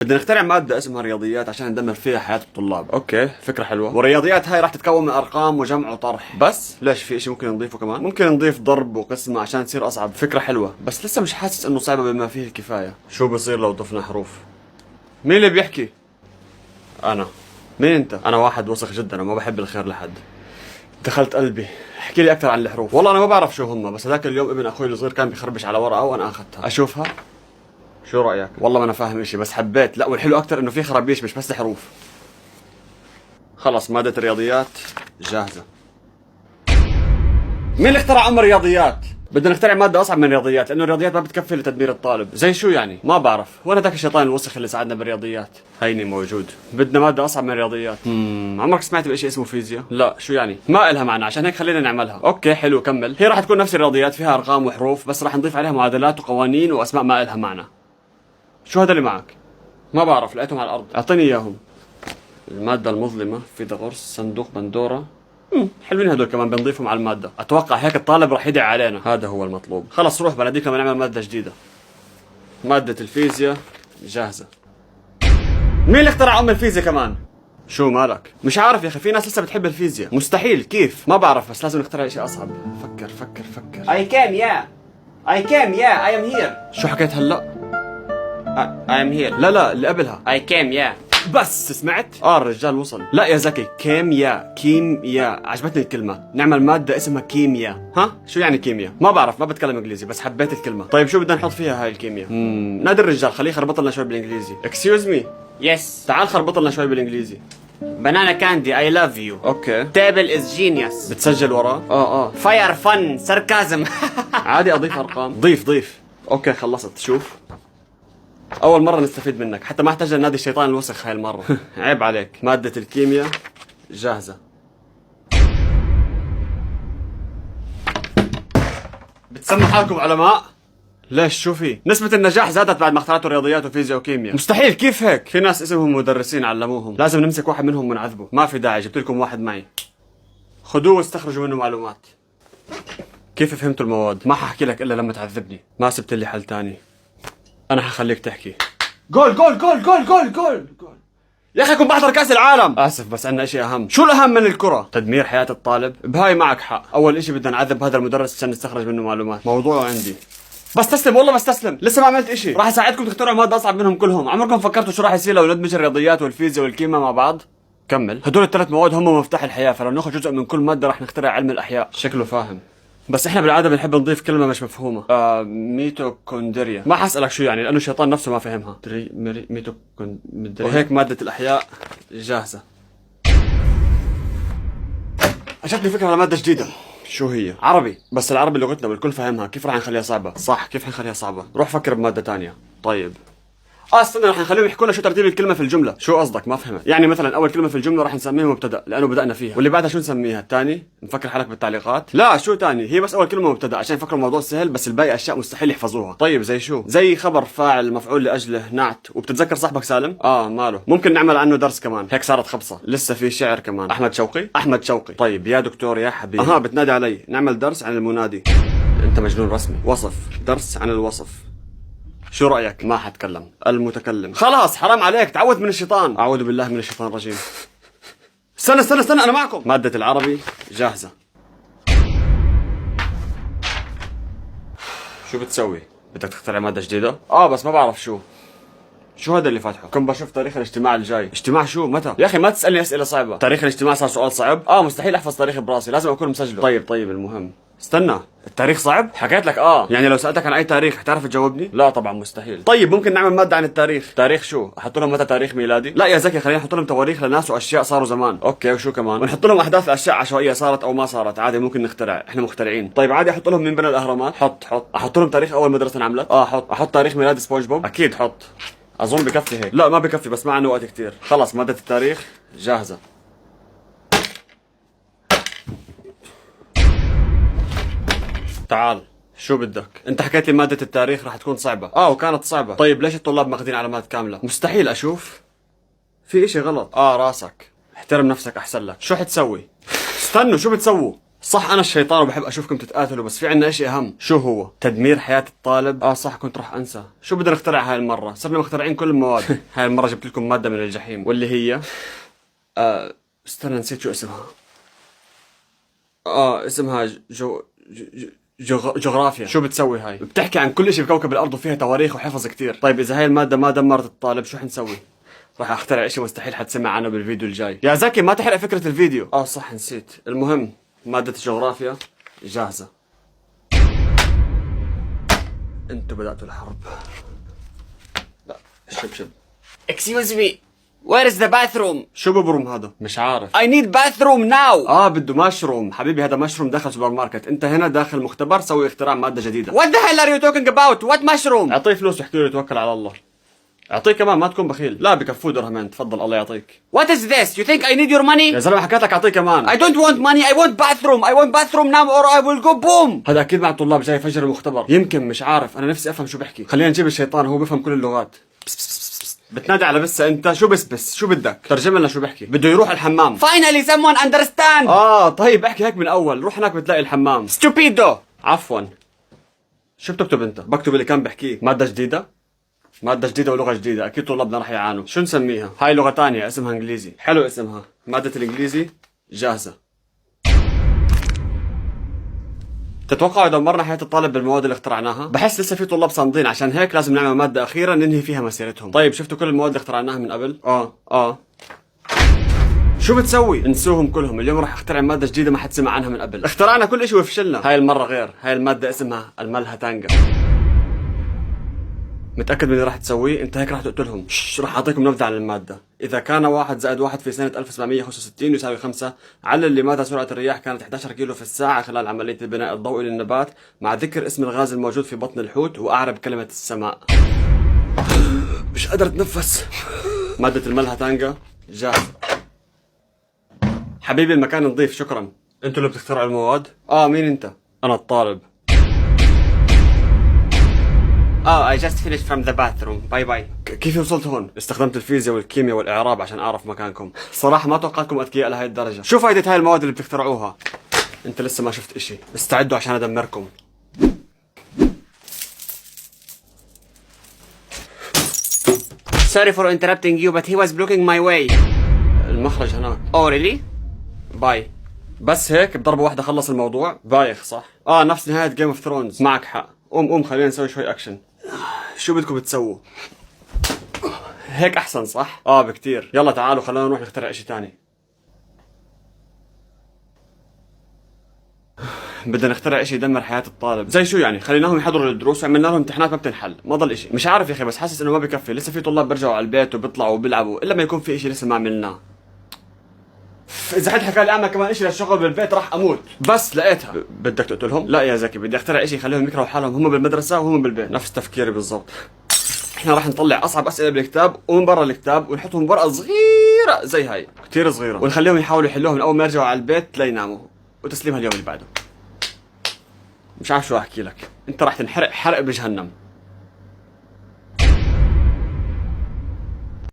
بدنا نخترع مادة اسمها رياضيات عشان ندمر فيها حياة الطلاب. اوكي، فكرة حلوة. والرياضيات هاي راح تتكون من ارقام وجمع وطرح. بس ليش، في اشي ممكن نضيفه كمان؟ ممكن نضيف ضرب وقسمة عشان تصير اصعب. فكرة حلوة، بس لسه مش حاسس انه صعبة بما فيه الكفاية. شو بصير لو ضفنا حروف؟ مين اللي بيحكي؟ انا. مين انت؟ انا واحد وسخ جدا وما بحب الخير لحد. دخلت قلبي. احكي لي اكثر عن الحروف. والله انا ما بعرف شو هم، بس هذاك اليوم ابن اخوي الصغير كان بيخربش على ورقة وانا اخذتها. اشوفها؟ شو رأيك؟ والله ما انا فاهم اشي بس حبيت. لا، والحلو اكتر انه في خرابيش مش بس حروف. خلص، مادة الرياضيات جاهزة. مين اللي اخترع الرياضيات؟ بدنا نخترع مادة أصعب من الرياضيات لأنه الرياضيات ما بتكفي لتدمير الطالب. زي شو يعني؟ ما بعرف، وأنا ذاك الشيطان الوسخ اللي ساعدنا بالرياضيات. هيني موجود. بدنا مادة أصعب من الرياضيات. عمرك سمعت بشيء اسمه فيزياء؟ لا، شو يعني؟ ما إلها معنى، عشان هيك خلينا نعملها. أوكي حلو، كمل. هي راح تكون نفس الرياضيات، فيها أرقام وحروف، بس راح نضيف عليها معادلات وقوانين وأسماء ما إلها معنى. شو هذا اللي معك؟ ما بعرف، لقيتهم على الأرض. أعطيني إياهم. المادة المظلمة، في دغرس، صندوق بندورة. حلوين هدول كمان، بنضيفهم على المادة. أتوقع هيك الطالب راح يدعي علينا. هذا هو المطلوب. خلص روح، بناديك لما نعمل مادة جديدة. مادة الفيزياء جاهزة. مين اللي اخترع الفيزياء كمان؟ شو مالك؟ مش عارف يا أخي، في ناس لسه بتحب الفيزياء. مستحيل، كيف؟ ما بعرف، بس لازم نخترع شيء أصعب. فكر فكر فكر. I am here. شو حكيت هلا؟ I am here. لا اللي قبلها. I came. بس سمعت؟ الرجال وصل. لا يا زكي، كيمياء. عجبتني الكلمة. نعمل مادة اسمها كيمياء. ها؟ شو يعني كيمياء؟ ما بعرف، ما بتكلم انجليزي، بس حبيت الكلمة. طيب شو بدنا نحط فيها هاي الكيمياء؟ نادي الرجال، خليه يخربط لنا شوي بالانجليزي. اكسكيوز مي. Yes. تعال خربط لنا شوي بالانجليزي. Banana candy. I love you. اوكي. Table is genius. بتسجل وراه؟ Fire fun. Sarcasm. عادي اضيف ارقام. ضيف. اوكي خلصت. شوف، اول مرة نستفيد منك، حتى ما احتاج نادي الشيطان الوسخ هاي المرة. عيب عليك. مادة الكيمياء جاهزة. بتسموا حالكم علماء؟ ليش، شو في؟ نسبة النجاح زادت بعد ما اخترعتوا رياضيات وفيزياء وكيمياء. مستحيل، كيف هيك؟ في ناس اسمهم مدرسين علموهم، لازم نمسك واحد منهم ونعذبه. ما في داعي، جبت لكم واحد معي. خذوه واستخرجوا منه معلومات. كيف فهمتوا المواد؟ ما ححكي لك الا لما تعذبني. ما سبت لي حل تاني. انا حخليك تحكي. جول. يا اخي كنت بحضر كاس العالم. اسف، بس عندنا اشي اهم. شو الاهم من الكرة؟ تدمير حياة الطالب. بهاي معك حق. اول اشي بدنا نعذب هذا المدرس عشان نستخرج منه معلومات. موضوعه عندي. بستسلم، والله بستسلم. لسه ما عملت اشي. راح اساعدكم تخترعوا مادة اصعب منهم كلهم. عمركم فكرتوا شو راح يصير لو ندمج الرياضيات والفيزياء والكيمياء مع بعض؟ كمل. هدول الثلاث مواد هم مفتاح الحياة، فلو ناخذ جزء من كل مادة راح نخترع علم الاحياء. شكله فاهم. بس احنا بالعاده بنحب نضيف كلمه مش مفهومه. ميتوكوندريا. ما حاسالك شو يعني لانه الشيطان نفسه ما فهمها. وهيك ماده الاحياء جاهزه. اجتني فكره على ماده جديده. شو هي؟ عربي، بس العربي لغتنا والكل فهمها. كيف راح نخليها صعبه؟ صح، كيف حنخليها صعبه؟ روح فكر بماده تانية. طيب استنى، رح نخليهم يحكوا لنا شو ترتيب الكلمه في الجمله. شو قصدك؟ ما فهمت. يعني مثلا اول كلمه في الجمله رح نسميها مبتدا لانه بدانا فيها، واللي بعدها شو نسميها؟ الثاني؟ نفكر حالك بالتعليقات. لا، شو ثاني؟ هي بس اول كلمه مبتدا عشان يفكروا الموضوع سهل، بس الباقي اشياء مستحيل يحفظوها. طيب زي شو؟ زي خبر، فاعل، مفعول لاجله، نعت. وبتتذكر صاحبك سالم؟ ماله. ممكن نعمل عنه درس كمان، هيك صارت خبصه. لسه في شعر كمان. احمد شوقي. طيب يا دكتور يا حبيبي. بتنادي علي. نعمل درس عن المنادي. انت مجنون رسمي. وصف، درس عن الوصف. شو رأيك؟ ما حتكلم. المتكلم. خلاص حرام عليك، تعوذ من الشيطان. أعوذ بالله من الشيطان الرجيم. استنى أنا معكم. مادة العربي جاهزة. شو بتسوي؟ بدك تخترع مادة جديدة؟ بس ما بعرف شو هذا اللي فاتحه؟ كنت بشوف تاريخ الاجتماع الجاي. اجتماع شو؟ متى؟ يا أخي ما تسألني أسئلة صعبة. تاريخ الاجتماع صار سؤال صعب؟ مستحيل أحفظ تاريخ براسي، لازم أكون مسجله. طيب المهم. استنى، التاريخ صعب؟ حكيت لك يعني لو سألتك عن أي تاريخ حتعرف تجاوبني؟ لا طبعا مستحيل. طيب ممكن نعمل مادة عن التاريخ. تاريخ شو؟ أحط لهم متى تاريخ ميلادي؟ لا يا زكي، خلينا نحط لهم تواريخ لناس وأشياء صاروا زمان. أوكي، وشو كمان؟ ونحط لهم أحداث أشياء عشوائية صارت أو ما صارت. عادي، ممكن نخترع، إحنا مخترعين. طيب عادي أحط لهم مين بنى الأهرامات؟ حط. أحط لهم تاريخ أول مدرسة انعملت؟ حط. أحط تاريخ ميلاد سبونج بوب؟ أكيد حط. أظن بكفي هيك. لا ما بكفي، بس ما عنده وقت كتير. خلص مادة التاريخ جاهزة. تعال، شو بدك؟ انت حكيت لي مادة التاريخ رح تكون صعبة. وكانت صعبة. طيب ليش الطلاب ماخذين علامات كاملة؟ مستحيل اشوف. في اشي غلط. راسك. احترم نفسك احسن لك. شو حتسوي؟ استنوا، شو بتسووا؟ صح انا الشيطان وبحب اشوفكم تتقاتلوا، بس في عنا اشي اهم. شو هو؟ تدمير حياة الطالب. صح كنت رح انسى. شو بدنا نخترع هاي المرة؟ صرنا مخترعين كل المواد. هاي المرة جبت لكم مادة من الجحيم، واللي هي استنى نسيت شو اسمها. اسمها جغرافيا. شو بتسوي هاي؟ بتحكي عن كل اشي بكوكب الارض وفيها تواريخ وحفظ كتير. طيب اذا هاي المادة ما دمرت الطالب شو حنسوي؟ راح اخترع اشي مستحيل حتسمع عنه بالفيديو الجاي. يا زكي ما تحرق فكرة الفيديو. صح نسيت. المهم مادة الجغرافيا جاهزة. انتوا بدأتوا الحرب. لا شب. Excuse me. Where is the bathroom? شو ببرم هذا؟ مش عارف. I need bathroom now. بده مشروم حبيبي، هذا مشروم داخل سوبر ماركت. انت هنا داخل مختبر سوي اختراع مادة جديدة. What the hell are you talking about? What mushroom? اعطيه فلوس واحكي له يتوكل على الله. اعطيه كمان ما تكون بخيل. لا بكفوه درهمين. تفضل الله يعطيك. What is this? You think I need your money? يا زلمة حكيت لك اعطيه كمان. I don't want money. I want bathroom. I want bathroom now or I will go boom. هذا اكيد مع الطلاب جاي يفجر المختبر. يمكن مش عارف، انا نفسي افهم شو بحكي. خلينا نجيب الشيطان هو بفهم كل اللغات. بس بتنادي على بسة انت. شو بس شو بدك؟ ترجم لنا شو بحكي. بده يروح الحمام. Finally someone understand. طيب احكي هيك من اول. روح هناك بتلاقي الحمام. Stupido. عفوا. شو بتكتب انت؟ بكتب اللي كان بحكيه. مادة جديدة ولغة جديدة. اكيد طلابنا رح يعانوا. شو نسميها؟ هاي لغة تانية اسمها انجليزي. حلو اسمها. مادة الانجليزي جاهزة. تتوقعوا دمرنا حياة الطالب بالمواد اللي اخترعناها؟ بحس لسه في طلاب صامدين، عشان هيك لازم نعمل مادة أخيرة ننهي فيها مسيرتهم. طيب شفتوا كل المواد اللي اخترعناها من قبل؟ شو بتسوي؟ انسوهم كلهم. اليوم راح اخترع مادة جديدة ما حد سمع عنها من قبل. اخترعنا كل اشي وفشلنا. هاي المرة غير. هاي المادة اسمها الملهتانجا. متأكد من اللي راح تسويه؟ انت هيك راح تقتلهم. راح اعطيكم نبذة عن المادة. اذا كان 1 زائد 1 في سنة 1765 يساوي 5، علل لماذا سرعة الرياح كانت 11 كيلو في الساعة خلال عملية البناء الضوئي للنبات، مع ذكر اسم الغاز الموجود في بطن الحوت واعرب كلمة السماء. مش قادر اتنفس. مادة الملهتانجا جاهزة. حبيبي المكان نظيف. شكرا. انتوا اللي بتخترعوا المواد؟ مين انت؟ انا الطالب. I just finished from the bathroom. Bye bye. كيف وصلت هون؟ استخدمت الفيزياء والكيمياء والإعراب عشان أعرف مكانكم. صراحة ما توقعتكم أذكياء لهي الدرجة. شو فايدة هاي المواد اللي بتخترعوها؟ أنت لسه ما شفت إشي. استعدوا عشان أدمركم. Sorry for interrupting you, but he was blocking my way. المخرج هناك. Oh really? باي. بس هيك بضربة واحدة خلص الموضوع؟ بايخ صح؟ نفس نهاية جيم اوف ثرونز. معك حق. قوم خلينا نسوي شوي أكشن. شو بدكم تسووا؟ هيك أحسن صح؟ بكتير. يلا تعالوا خلينا نروح نخترع إشي تاني. بدنا نخترع إشي يدمر حياة الطالب. زي شو يعني؟ خليناهم يحضروا الدروس وعملنا لهم امتحانات ما بتنحل. ما ضل إشي. مش عارف يا أخي، بس حاسس إنه ما بكفي. لسه في طلاب بيرجعوا على البيت وبيطلعوا وبيلعبوا إلا ما يكون في إشي لسه ما عملناه. إذا حد حكى لي أعمل كمان إشي للشغل بالبيت راح أموت. بس لقيتها. بدك تقتلهم؟ لا يا زكي، بدي أخترع إشي يخليهم يكرهوا حالهم هم بالمدرسة وهم بالبيت. نفس تفكيري بالضبط. احنا راح نطلع اصعب اسئله بالكتاب ومن برا الكتاب ونحطهم بورقه صغيره زي هاي، كثير صغيره، ونخليهم يحاولوا يحلوها من اول ما يرجعوا على البيت ليناموا، وتسليمها اليوم اللي بعده. مش عارف شو احكي لك. انت راح تنحرق حرق بجهنم.